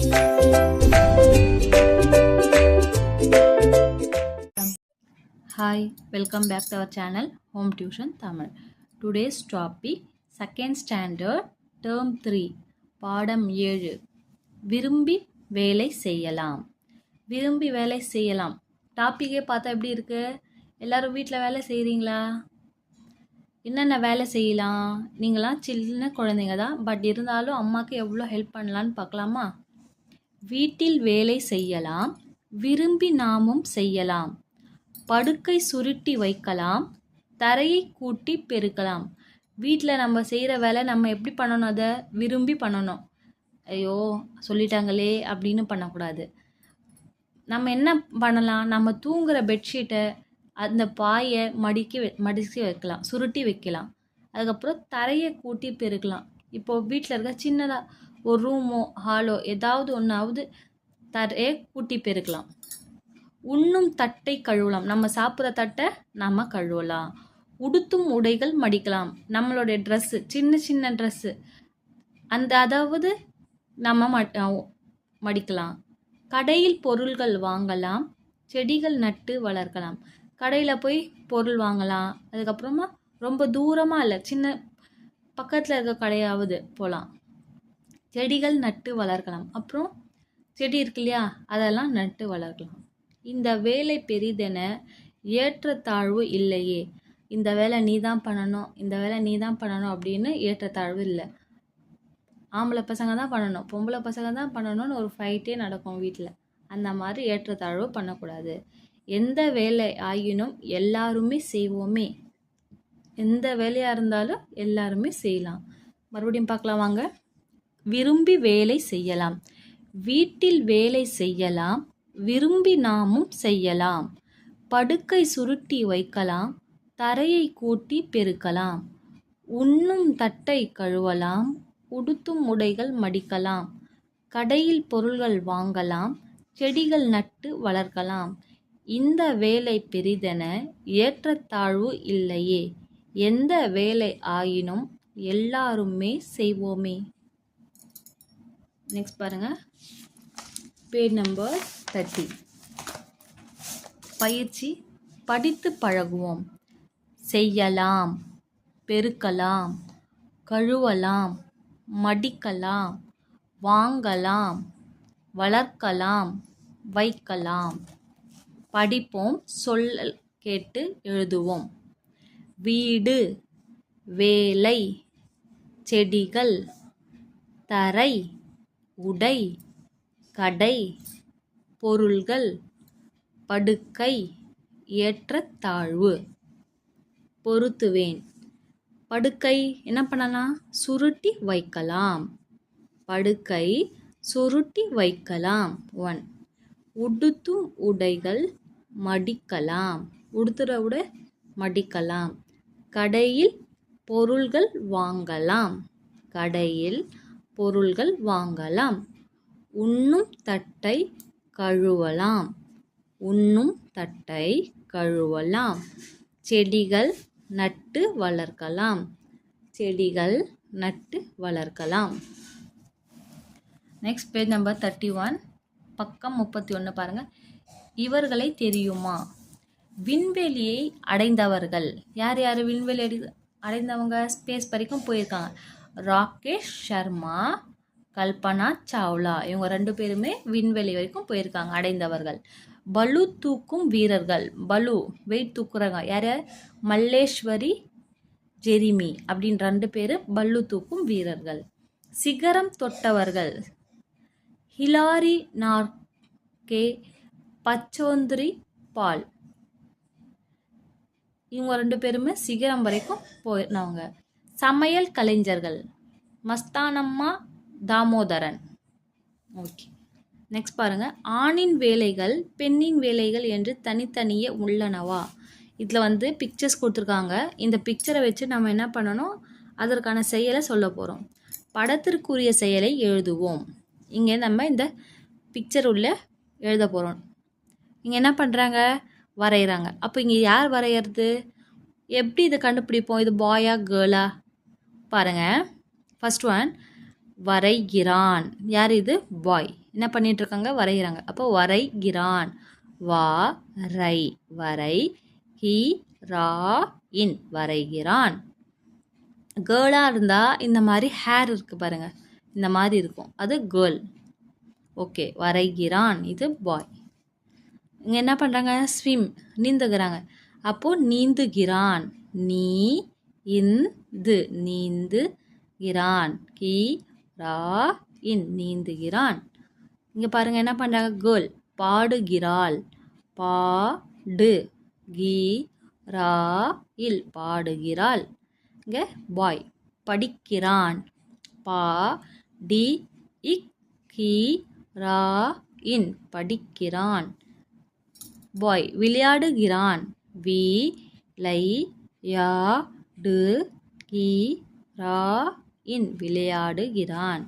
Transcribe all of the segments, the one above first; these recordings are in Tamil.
Hi, welcome back to our channel Home Tuition Tamil. Today's topic second standard term 3 பாடம் 7 விரும்பி வேலை செய்யலாம். விரும்பி வேலை செய்யலாம் டாப்பிக்கே பார்த்தா எப்படி இருக்கு? எல்லாரும் வீட்டில் வேலை செய்கிறீங்களா? என்னென்ன வேலை செய்யலாம்? நீங்களாம் சின்ன குழந்தைங்க தான், பட் இருந்தாலும் அம்மாவுக்கு எவ்வளோ ஹெல்ப் பண்ணலான்னு பார்க்கலாமா? வீட்டில் வேலை செய்யலாம், விரும்பி நாமும் செய்யலாம். படுக்கை சுருட்டி வைக்கலாம், தரையை கூட்டி பெருக்கலாம். வீட்டில் நம்ம செய்கிற வேலை நம்ம எப்படி பண்ணணும்? அதை விரும்பி பண்ணணும். ஐயோ சொல்லிட்டாங்களே அப்படின்னு பண்ணக்கூடாது. நம்ம என்ன பண்ணலாம்? நம்ம தூங்குகிற பெட்ஷீட்டை அந்த பாயை மடித்து வைக்கலாம், சுருட்டி வைக்கலாம். அதுக்கப்புறம் தரையை கூட்டி பெருக்கலாம். இப்போது வீட்டில் இருக்க சின்னதாக ஒரு ரூமோ ஹாலோ ஏதாவது ஒன்றாவது தரையை கூட்டி பெருக்கலாம். உண்ணும் தட்டை கழுவலாம், நம்ம சாப்பிட்ற தட்டை நம்ம கழுவலாம். உடுத்தும் உடைகள் மடிக்கலாம், நம்மளுடைய ட்ரெஸ்ஸு சின்ன சின்ன ட்ரெஸ்ஸு அதாவது நம்ம மடிக்கலாம். கடையில் பொருள்கள் வாங்கலாம், செடிகள் நட்டு வளர்க்கலாம். கடையில் போய் பொருள் வாங்கலாம், அதுக்கப்புறமா ரொம்ப தூரமாக இல்லை, சின்ன பக்கத்தில் இருக்க கடையாவது போகலாம். செடிகள் நட்டு வளர்க்கலாம், அப்புறம் செடி இருக்கு இல்லையா, அதெல்லாம் நட்டு வளர்க்கலாம். இந்த வேலை பெரிதென ஏற்றத்தாழ்வு இல்லையே. இந்த வேலை நீ தான் பண்ணணும், இந்த வேலை நீ தான் பண்ணணும் அப்படின்னு ஏற்றத்தாழ்வு இல்லை. ஆம்பளை பசங்க தான் பண்ணணும், பொம்பளை பசங்க தான் பண்ணணும்னு ஒரு ஃபைட்டே நடக்கும் வீட்டில். அந்த மாதிரி ஏற்றத்தாழ்வு பண்ணக்கூடாது. எந்த வேலை ஆயினும் எல்லாருமே செய்வோமே. எந்த வேலையாக இருந்தாலும் எல்லாருமே செய்யலாம். மறுபடியும் பார்க்கலாம் வாங்க. விரும்பி வேலை செய்யலாம், வீட்டில் வேலை செய்யலாம், விரும்பி நாமும் செய்யலாம். படுக்கை சுருட்டி வைக்கலாம், தரையை கூட்டி பெருக்கலாம். உண்ணும் தட்டை கழுவலாம், உடுத்தும் உடைகள் மடிக்கலாம். கடையில் பொருள்கள் வாங்கலாம், செடிகள் நட்டு வளர்க்கலாம். இந்த வேலை பெரிதென ஏற்றத்தாழ்வு இல்லையே. எந்த வேலை ஆயினும் எல்லாருமே செய்வோமே. நெக்ஸ்ட் பாருங்க, பேஜ் நம்பர் 30. பயிற்சி. படித்து பழகுவோம். செய்யலாம், பெருக்கலாம், கழுவலாம், மடிக்கலாம், வாங்கலாம், வளர்க்கலாம், வைக்கலாம். படிப்போம், சொல்ல கேட்டு எழுதுவோம். வீடு, வேலை, செடிகள், தரை, உடை, கடை, பொருள்கள், படுக்கை, ஏற்றத்தாழ்வு. பொருத்துவேன். படுக்கை என்ன பண்ணலாம்? சுருட்டி வைக்கலாம். படுக்கை சுருட்டி வைக்கலாம். 1. உடுத்தும் உடைகள் மடிக்கலாம், உடுத்துற உடை மடிக்கலாம். கடையில் பொருள்கள் வாங்கலாம், கடையில் பொருள்கள் வாங்கலாம். உண்ணும் தட்டை கழுவலாம், உண்ணும் தட்டை கழுவலாம். செடிகள் நட்டு வளர்க்கலாம், செடிகள் நட்டு வளர்க்கலாம். நெக்ஸ்ட் பேஜ் நம்பர் 31, பக்கம் 31 பாருங்கள். இவர்களை தெரியுமா? விண்வெளியை அடைந்தவர்கள் யார் யார்? விண்வெளி அடைந்தவங்க ஸ்பேஸ் வரைக்கும் போயிருக்காங்க. ராகேஷ் சர்மா, கல்பனா சாவ்லா, இவங்க 2 பேருமே விண்வெளி வரைக்கும் போயிருக்காங்க, அடைந்தவர்கள். பலு தூக்கும் வீரர்கள், பலு வெயிட் தூக்குறாங்க யார்? மல்லேஸ்வரி, ஜெரிமி அப்படின்னு 2 பேர் பல்லு தூக்கும் வீரர்கள். சிகரம் தொட்டவர்கள் ஹிலாரி நார்கே, பச்சோந்திரி பால், இவங்க 2 பேருமே சிகரம் வரைக்கும் போயிருந்தவங்க. சமையல் கலைஞர்கள் மஸ்தானம்மா, தாமோதரன். ஓகே, நெக்ஸ்ட் பாருங்கள். ஆணின் வேலைகள் பெண்ணின் வேலைகள் என்று தனித்தனியே உள்ளனவா? இதில் பிக்சர்ஸ் கொடுத்துருக்காங்க. இந்த பிக்சரை வச்சு நம்ம என்ன பண்ணணும்? அதற்கான செயலை சொல்ல போகிறோம். படத்திற்குரிய செயலை எழுதுவோம். இங்கே நம்ம இந்த பிக்சர் உள்ள எழுத போகிறோம். இங்கே என்ன பண்ணுறாங்க? வரைகிறாங்க. அப்போ இங்கே யார் வரைகிறது? எப்படி இதை கண்டுபிடிப்போம்? இது பாயா கேர்ளா? பாருங்கள், ஃபர்ஸ்ட் ஒன் வரைகிறான். யார் இது? பாய். என்ன பண்ணிட்டு இருக்காங்க, வரைகிறாங்க. அப்போ வரைகிறான், வா ரை வரை, ஹி ரா இன் வரைகிறான். கேர்ளாக இருந்தால் இந்த மாதிரி ஹேர் இருக்குது பாருங்கள், இந்த மாதிரி இருக்கும், அது கேர்ள். ஓகே, வரைகிறான் இது பாய். இங்கே என்ன பண்ணுறாங்க, ஸ்விம் நீந்துகிறாங்க. அப்போது நீந்துகிறான், நீ இந்து நீந்துகிறான், கி ரா இன் நீந்துகிறான். இங்கே பாருங்கள் என்ன பண்ணுறாங்க, கேர்ள் பாடுகிறாள், பாடு கி ரா இல் பாடுகிறாள். இங்கே பாய் படிக்கிறான், பா டி இக் கி ரா இன் படிக்கிறான். பாய் விளையாடுகிறான், வி லை யா டு கி ரா இன் விளையாடுகிறான்.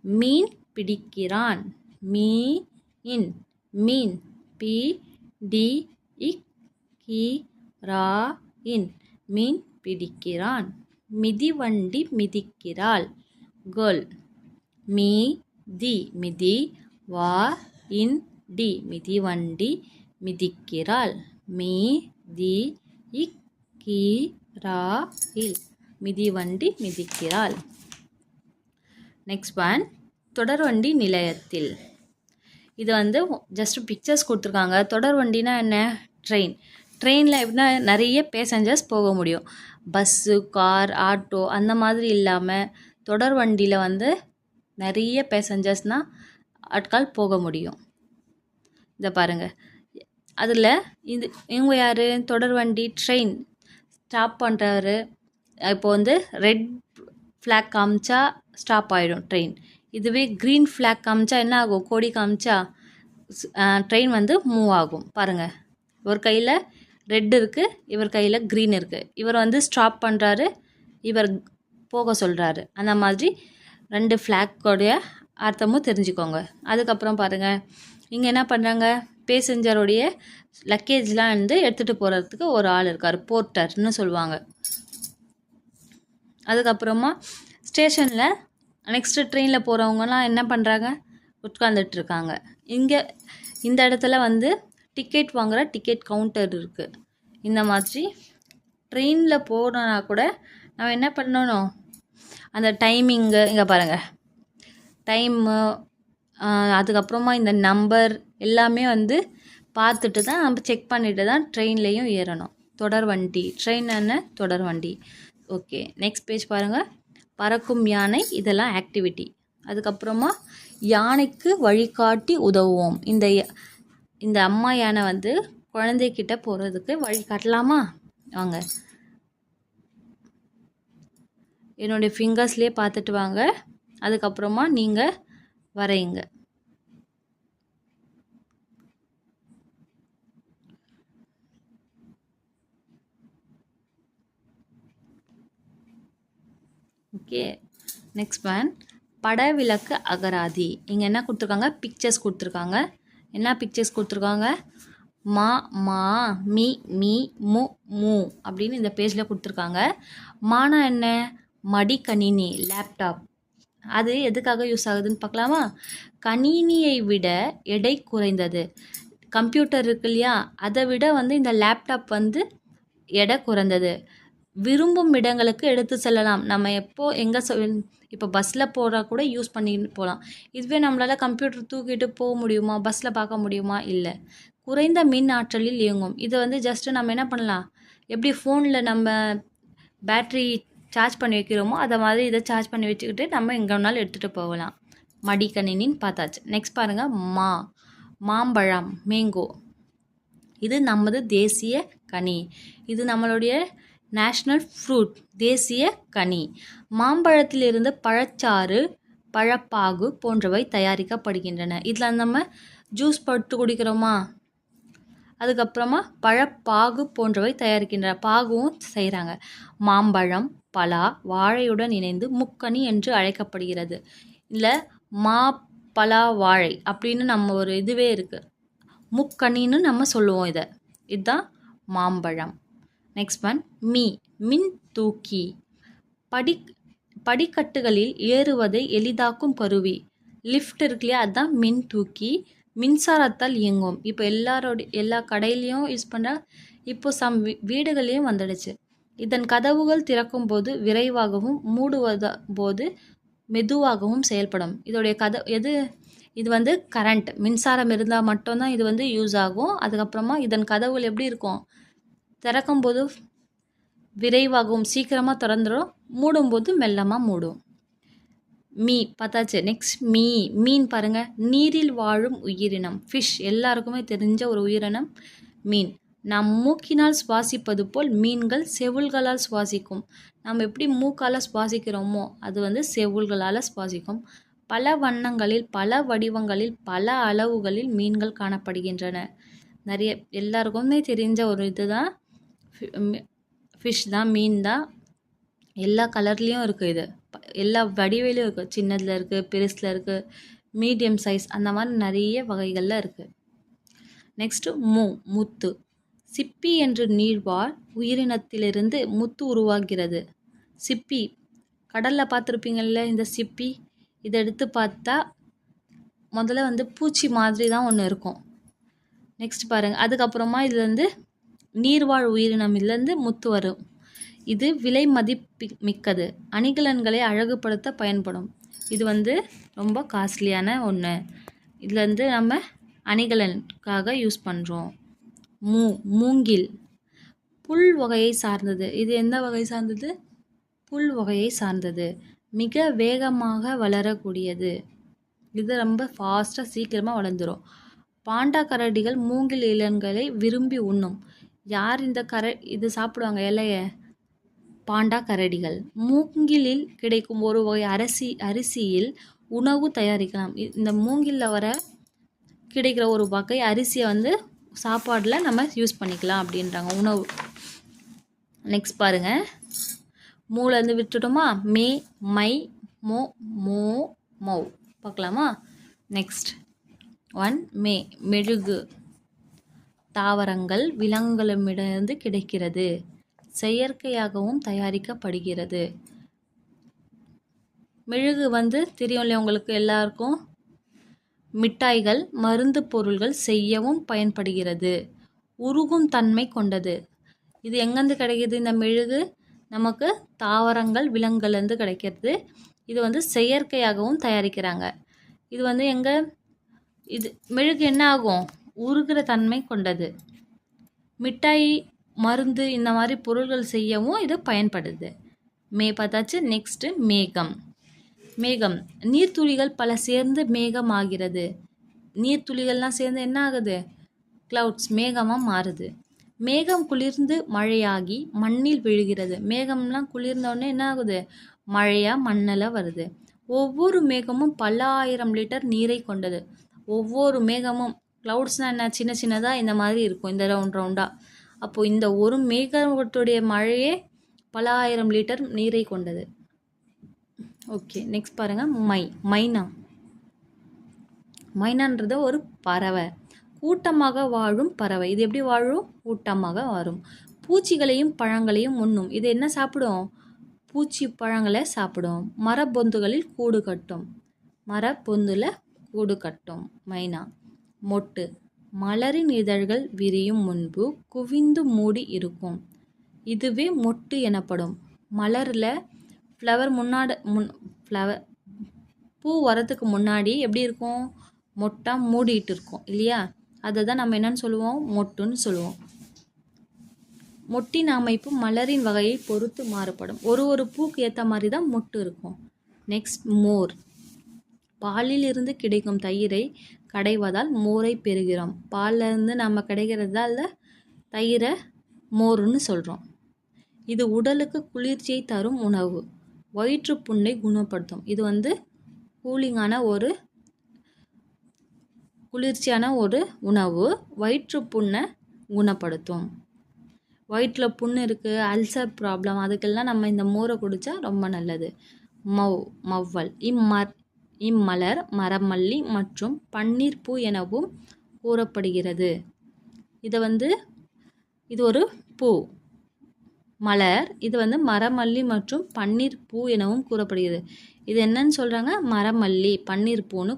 மீன் பிடிக்கிறான், மீ இன் மீன், பி டி இக் கி ரா இன் மீன் பிடிக்கிறான். மிதிவண்டி மிதிக்கிறாள், கேர்ள், மீ தி மிதி, வா இன் டி மிதிவண்டி மிதிக்கிறாள். மீ தி இக் கி ரா இல் மிதிவண்டி மிதிக்கிறாள். நெக்ஸ்ட் ஒன், தொடர்வண்டி நிலையத்தில். இது வந்து ஜஸ்ட் பிக்சர்ஸ் கொடுத்துருக்காங்க. தொடர்வண்டினா என்ன, ட்ரெயின். ட்ரெயினில் எப்படின்னா நிறைய பேசஞ்சர்ஸ் போக முடியும். பஸ்ஸு, கார், ஆட்டோ அந்த மாதிரி இல்லாமல் தொடர்வண்டியில் வந்து நிறைய பேசஞ்சர்ஸ்னால் ஆட்கள் போக முடியும். இதை பாருங்கள், அதில் இவங்க யார், தொடர்வண்டி ட்ரெயின் ஸ்டாப் பண்ணுறாரு. இப்போ வந்து ரெட் ஃப்ளாக் காமிச்சா ஸ்டாப் ஆகிடும் ட்ரெயின். இதுவே க்ரீன் ஃப்ளாக் காமிச்சா என்ன ஆகும், கொடி காமிச்சா ட்ரெயின் வந்து மூவ் ஆகும். பாருங்கள், ஒரு கையில் ரெட் இருக்குது, இவர் கையில் க்ரீன் இருக்குது. இவர் வந்து ஸ்டாப் பண்ணுறாரு, இவர் போக சொல்கிறாரு. அந்த மாதிரி ரெண்டு ஃப்ளாக்கோடைய அர்த்தமும் தெரிஞ்சுக்கோங்க. அதுக்கப்புறம் பாருங்கள், இங்கே என்ன பண்ணுறாங்க, பேசஞ்சருடைய லக்கேஜ்லாம் வந்து எடுத்துகிட்டு போகிறதுக்கு ஒரு ஆள் இருக்கார், போர்ட்டர்னு சொல்லுவாங்க. அதுக்கப்புறமா ஸ்டேஷனில் நெக்ஸ்ட்டு ட்ரெயினில் போகிறவங்கலாம் என்ன பண்ணுறாங்க, உட்காந்துட்ருக்காங்க. இங்கே இந்த இடத்துல வந்து டிக்கெட் வாங்குகிற டிக்கெட் கவுண்டர் இருக்குது. இந்த மாதிரி ட்ரெயினில் போனோன்னா கூட நம்ம என்ன பண்ணணும், அந்த டைமிங்கு இங்கே பாருங்கள், டைமு, அதுக்கப்புறமா இந்த நம்பர் எல்லாமே வந்து பார்த்துட்டு தான் நம்ம செக் பண்ணிவிட்டு தான் ட்ரெயின்லேயும் ஏறணும். தொடர்வண்டி, ட்ரெயின் என்ன, தொடர்வண்டி. ஓகே, நெக்ஸ்ட் பேஜ் பாருங்கள். பறக்கும் யானை, இதெல்லாம் ஆக்டிவிட்டி. அதுக்கப்புறமா யானைக்கு வழிகாட்டி உதவுவோம். இந்த அம்மா யானை வந்து குழந்தைகிட்ட போகிறதுக்கு வழி காட்டலாமா, வாங்க என்னுடைய ஃபிங்கர்ஸ்லேயே பார்த்துட்டு வாங்க. அதுக்கப்புறமா நீங்கள் வரையுங்க. ஓகே, நெக்ஸ்ட் ஒன், படவிலக்கு அகராதி. இங்கே என்ன கொடுத்துருக்காங்க, பிக்சர்ஸ் கொடுத்துருக்காங்க. என்ன பிக்சர்ஸ் கொடுத்துருக்காங்க, மா மா, மீ மீ, மு மூ அப்படின்னு இந்த பேஜில் கொடுத்துருக்காங்க. மானா என்ன, மடிக்கணினி, லேப்டாப். அது எதுக்காக யூஸ் ஆகுதுன்னு பார்க்கலாமா. கணினியை விட எடை குறைந்தது. கம்ப்யூட்டர் இருக்கு இல்லையா, அதை விட வந்து இந்த லேப்டாப் வந்து எடை குறைந்தது. விரும்பும் இடங்களுக்கு எடுத்து செல்லலாம். நம்ம எங்கே இப்போ பஸ்ஸில் போகிறா கூட யூஸ் பண்ணிட்டு போகலாம். இதுவே நம்மளால் கம்ப்யூட்டர் தூக்கிட்டு போக முடியுமா, பஸ்ஸில் பார்க்க முடியுமா, இல்லை. குறைந்த மின் ஆற்றலில் இயங்கும். இதை வந்து ஜஸ்ட்டு நம்ம என்ன பண்ணலாம், எப்படி ஃபோனில் நம்ம பேட்ரி சார்ஜ் பண்ணி வைக்கிறோமோ அதை மாதிரி இதை சார்ஜ் பண்ணி வச்சுக்கிட்டு நம்ம எங்கே வேணாலும் எடுத்துகிட்டு போகலாம். மடிக்கணினின்னு பார்த்தாச்சு. நெக்ஸ்ட் பாருங்கள், மாம்பழம், மேங்கோ. இது நமது தேசிய கனி. இது நம்மளுடைய நேஷ்னல் ஃப்ரூட், தேசிய கனி. மாம்பழத்திலிருந்து பழச்சாறு, பழப்பாகு போன்றவை தயாரிக்கப்படுகின்றன. இதில் நம்ம ஜூஸ் போட்டு குடிக்கிறோமா, அதுக்கப்புறமா பழப்பாகு போன்றவை தயாரிக்கின்றன, பாகுவும் செய்கிறாங்க. மாம்பழம், பலா, வாழையுடன் இணைந்து முக்கனி என்று அழைக்கப்படுகிறது. இல்லை பலா, வாழை அப்படின்னு நம்ம ஒரு இதுவே இருக்குது, முக்கனின்னு நம்ம சொல்லுவோம் இதை. இதுதான் மாம்பழம். நெக்ஸ்ட் ஒன், மின் தூக்கி. படிக்கட்டுகளில் ஏறுவதை எளிதாக்கும் கருவி. லிஃப்ட் இருக்கு இல்லையா, அதுதான் மின் தூக்கி, மின்சாரத்தால் இயங்கும். இப்போ எல்லா கடையிலையும் யூஸ் பண்ணுற, இப்போ வீடுகள்லையும் வந்துடுச்சு. இதன் கதவுகள் திறக்கும் போது விரைவாகவும் போது மெதுவாகவும் செயல்படும். இதோடைய இது வந்து கரண்ட், மின்சாரம் இருந்தால் மட்டும்தான் இது வந்து யூஸ் ஆகும். அதுக்கப்புறமா இதன் கதவுகள் எப்படி இருக்கும், திறக்கும்போது விரைவாகவும் சீக்கிரமாக திறந்துடும், மூடும்போது மெல்லமாக மூடும். பார்த்தாச்சு. நெக்ஸ்ட் மீன் பாருங்க, நீரில் வாழும் உயிரினம். ஃபிஷ் எல்லாருக்குமே தெரிஞ்ச ஒரு உயிரினம் மீன். நம் மூக்கினால் சுவாசிப்பது போல் மீன்கள் செவுள்களால் சுவாசிக்கும். நம்ம எப்படி மூக்கால் சுவாசிக்கிறோமோ அது வந்து செவுள்களால் சுவாசிக்கும். பல வண்ணங்களில், பல வடிவங்களில், பல அளவுகளில் மீன்கள் காணப்படுகின்றன. நிறைய எல்லாருக்குமே தெரிஞ்ச ஒரு இதுதான் ஃபிஷ் தான், மீன் தான். எல்லா கலர்லேயும் இருக்குது, இது எல்லா வடிவிலையும் இருக்குது. சின்னதில் இருக்குது, பெருசில் இருக்குது, மீடியம் சைஸ், அந்த மாதிரி நிறைய வகைகளில் இருக்குது. நெக்ஸ்ட்டு முத்து. சிப்பி என்ற நீர்வாழ் உயிரினத்திலிருந்து முத்து உருவாகிறது. சிப்பி கடலில் பார்த்துருப்பீங்கள்ல, இந்த சிப்பி இதை எடுத்து பார்த்தா முதல்ல வந்து பூச்சி மாதிரி தான் ஒன்று இருக்கும். நெக்ஸ்ட் பாருங்கள், அதுக்கப்புறமா இது வந்து நீர்வாழ் உயிரினம், இதுலேருந்து முத்து வரும். இது விலை மிக்கது, அணிகலன்களை அழகுபடுத்த பயன்படும். இது வந்து ரொம்ப காஸ்ட்லியான ஒன்று. இதில் வந்து நம்ம அணிகலனுக்காக யூஸ் பண்ணுறோம். மூங்கில் புல் வகையை சார்ந்தது. இது எந்த வகை சார்ந்தது? புல் வகையை சார்ந்தது. மிக வேகமாக வளரக்கூடியது. இது ரொம்ப ஃபாஸ்ட்டாக சீக்கிரமாக வளர்ந்துடும். பாண்டா கரடிகள் மூங்கில் இலன்களை விரும்பி உண்ணும். யார் இந்த இது சாப்பிடுவாங்க இலையை? பாண்டா கரடிகள். மூங்கிலில் கிடைக்கும் ஒரு வகை அரிசியில் உணவு தயாரிக்கலாம். இந்த மூங்கிலில் வர கிடைக்கிற ஒரு வகை அரிசியை வந்து சாப்பாடில் நம்ம யூஸ் பண்ணிக்கலாம் அப்படின்றாங்க, உணவு. நெக்ஸ்ட் பாருங்கள், மூலேருந்து விட்டுட்டோமா? மை மோ பார்க்கலாமா? நெக்ஸ்ட் மெழுகு. தாவரங்கள் விலங்குகளிடமிருந்து கிடைக்கிறது, செயற்கையாகவும் தயாரிக்கப்படுகிறது. மெழுகு வந்து தெரியும் இல்லையா உங்களுக்கு எல்லாருக்கும்? மிட்டாய்கள், மருந்து பொருள்கள் செய்யவும் பயன்படுகிறது. உருகும் தன்மை கொண்டது. இது எங்கேருந்து கிடைக்கிது? இந்த மெழுகு நமக்கு தாவரங்கள் விலங்குலேருந்து கிடைக்கிறது. இது வந்து செயற்கையாகவும் தயாரிக்கிறாங்க. இது வந்து இது மெழுகு என்ன ஆகும்? உருகிற தன்மை கொண்டது. மிட்டாய், மருந்து, இந்த மாதிரி பொருள்கள் செய்யவும் இது பயன்படுது. பார்த்தாச்சு. நெக்ஸ்ட்டு மேகம். நீர்த்துளிகள் பல சேர்ந்து மேகம் ஆகிறது. நீர்த்துளிகள்லாம் சேர்ந்து என்ன ஆகுது? கிளவுட்ஸ், மேகமாக மாறுது. மேகம் குளிர்ந்து மழையாகி மண்ணில் விழுகிறது. மேகம்லாம் குளிர்ந்தோடனே என்ன ஆகுது? மழையாக மண்ணில் வருது. ஒவ்வொரு மேகமும் பல ஆயிரம் லிட்டர் நீரை கொண்டது. ஒவ்வொரு மேகமும், கிளவுட்ஸ்னால் என்ன? சின்ன சின்னதாக இந்த மாதிரி இருக்கும், இந்த ரவுண்டாக. அப்போது இந்த ஒரு மேகத்துடைய மழையே பல ஆயிரம் லிட்டர் நீரை கொண்டது. ஓகே, நெக்ஸ்ட் பாருங்கள், மைனான்றது ஒரு பறவை, கூட்டமாக வாழும் பறவை. இது எப்படி வாழும்? கூட்டமாக வாழும். பூச்சிகளையும் பழங்களையும் உண்ணும். இது என்ன சாப்பிடும்? பூச்சி பழங்களை சாப்பிடும். மரப்பொந்துகளில் கூடு கட்டும். மைனா. மொட்டு. மலரின் இதழ்கள் விரியும் முன்பு குவிந்து மூடி இருக்கும். இதுவே மொட்டு எனப்படும். மலரில் பூ வரத்துக்கு முன்னாடி எப்படி இருக்கும்? மொட்டாக மூடிட்டு இருக்கும் இல்லையா? அதை தான் நம்ம என்னன்னு சொல்லுவோம்? மொட்டுன்னு சொல்லுவோம். மொட்டின் அமைப்பு மலரின் வகையை பொறுத்து மாறுபடும். ஒரு பூக்கு ஏற்ற மாதிரி தான் மொட்டு இருக்கும். நெக்ஸ்ட் மோர். பாலில் இருந்து கிடைக்கும் தயிரை கடைவதால் மோரை பெறுகிறோம். பாலில் இருந்து நம்ம கிடைக்கிறதால தயிரை மோருன்னு சொல்கிறோம். இது உடலுக்கு குளிர்ச்சியை தரும் உணவு. வயிற்றுப்புண்ணை குணப்படுத்தும். இது வந்து குளிர்ச்சியான ஒரு உணவு. வயிற்றுப்புண்ணை குணப்படுத்தும். வயிற்றில் புண்ணு இருக்குது, அல்சர் ப்ராப்ளம், அதுக்கெல்லாம் நம்ம இந்த மோரை குடித்தா ரொம்ப நல்லது. மவ்வல். இம்மலர் மரமல்லி மற்றும் பன்னீர் பூ எனவும் கூறப்படுகிறது. இது ஒரு பூ. மலர். இது வந்து மரமல்லி மற்றும் பன்னீர் பூ எனவும் கூறப்படுகிறது. இது என்னன்னு சொல்கிறாங்க? மரமல்லி, பன்னீர் பூன்னு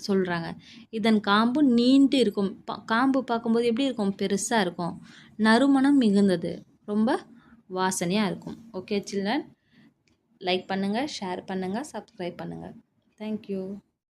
சொல்கிறாங்க. இதன் காம்பு நீண்டு இருக்கும். காம்பு பார்க்கும்போது எப்படி இருக்கும்? பெருசாக இருக்கும். நறுமணம் மிகுந்தது, ரொம்ப வாசனையாக இருக்கும். ஓகே சில்ட்ரன், லைக் பண்ணுங்கள், ஷேர் பண்ணுங்கள், சப்ஸ்கிரைப் பண்ணுங்கள். தேங்க்யூ.